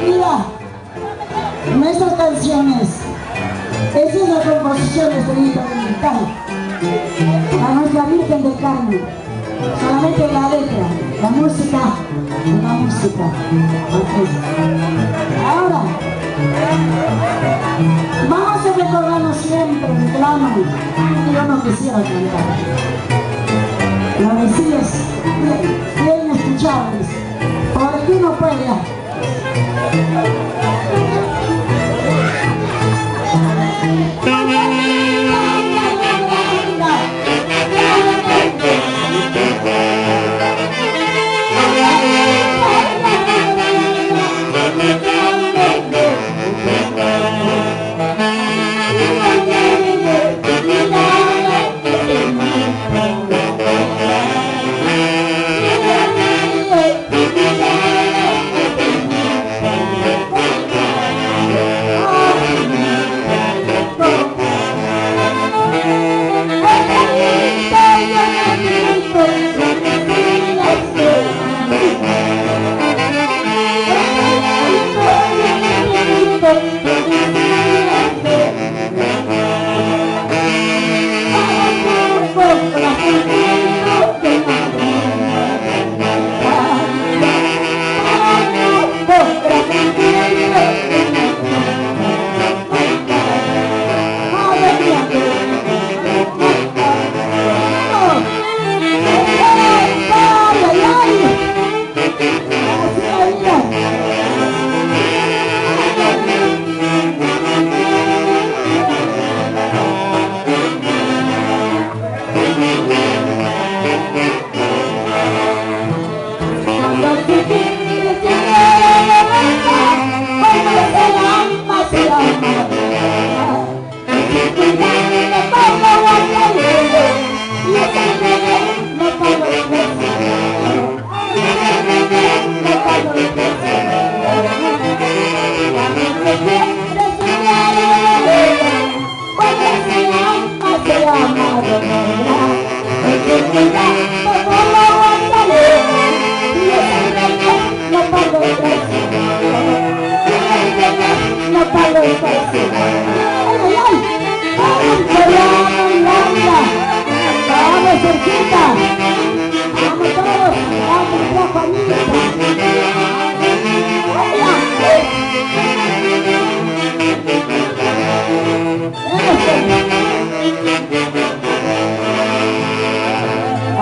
Mira, nuestras canciones, esa es la composición de Estrellita Militar, a nuestra Virgen del Carmen, solamente la letra, la música, una música. Okay. Ahora, vamos a recordarnos siempre, reclaman, yo no quisiera cantar. Lo decías, bien escuchables, ¿por qué no puede?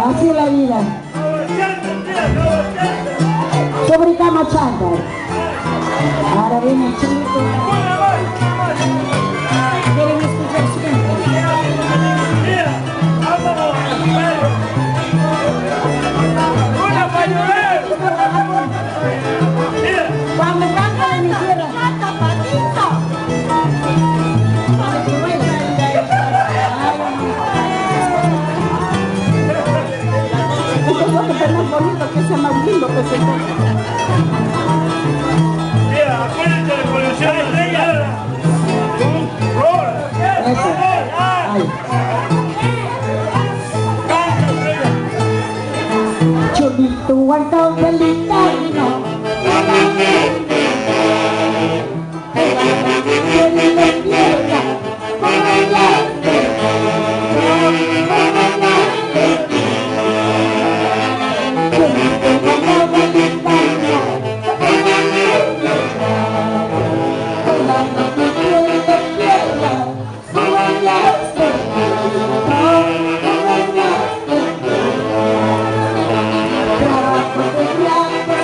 Así es la vida. Sobre cama chanta. Ahora viene el chico. ¿Quieren escuchar siempre? Cuando canta de mi tierra, canta patito. Que es más bonito, que sea más lindo que se encuentra. Mira, acuérdense de colección estrella. Eso. Ay. Chulito guardado del interno. Trabajo de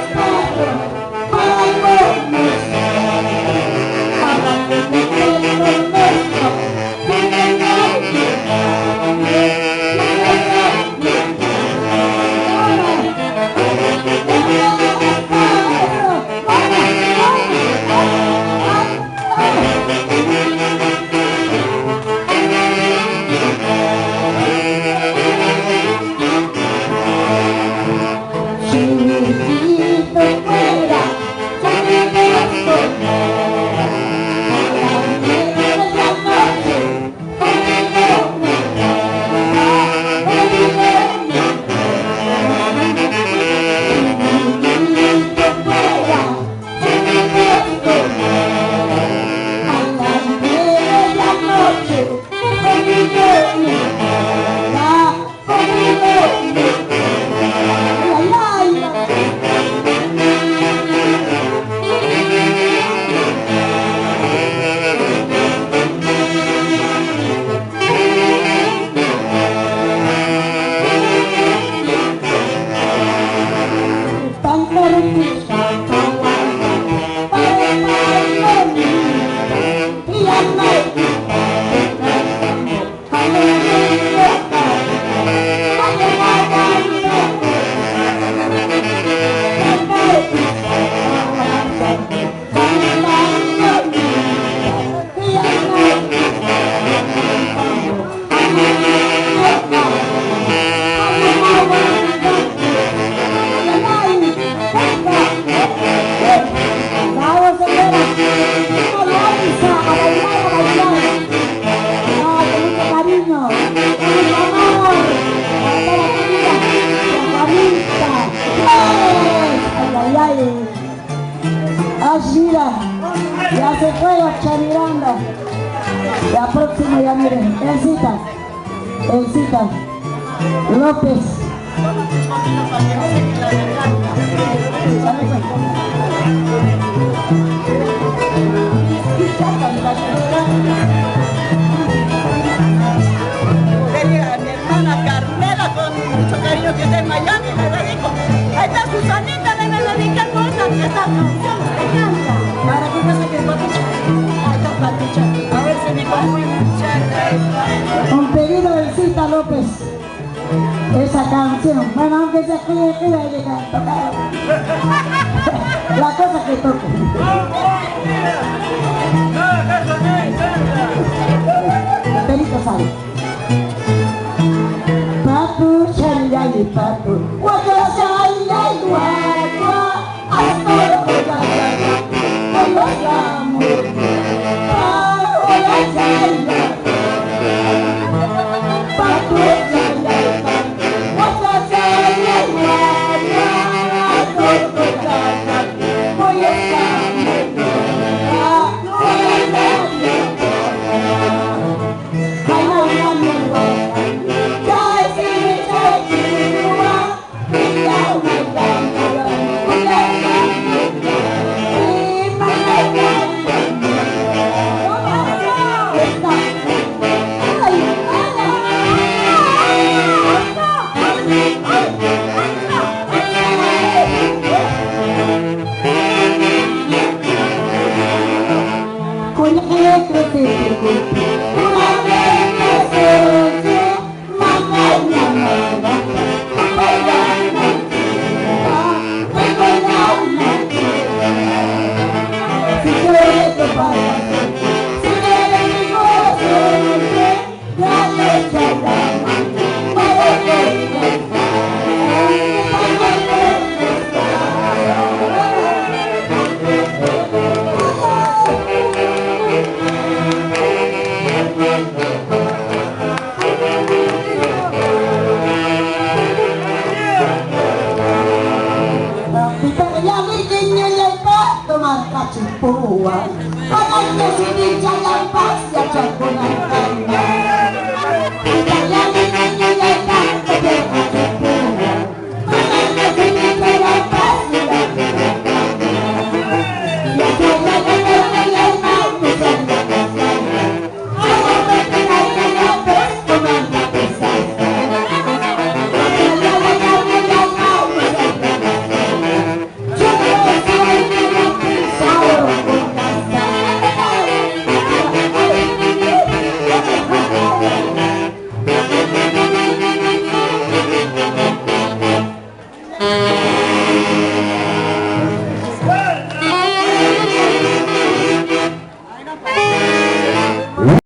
Ashira, ya se fue a Chaviranda. La próxima ya miren, Elcita López. Mi hermana Carmela, con mucho cariño, que está en Miami, me dedico. Ahí está Susanita, le me dedica cosas, que esta canción me encanta. Para que pasa que es Papucha. Ahí está Papucha. A ver si me Papucha. Un pedido de Elcita López. Esa canción. Bueno, aunque sea que ella llega a tocar. La cosa que toque. Perito sabe. Papu, charilay, papu. Waka, charilay, waka. Hasta la boca, con los amos. Hola, charilay. Papu, charilay, papu. Waka, charilay, waka. Hasta la boca, con los amos. Hola, charilay. Pua, kalau dia sini jalan pas, ya jagoan.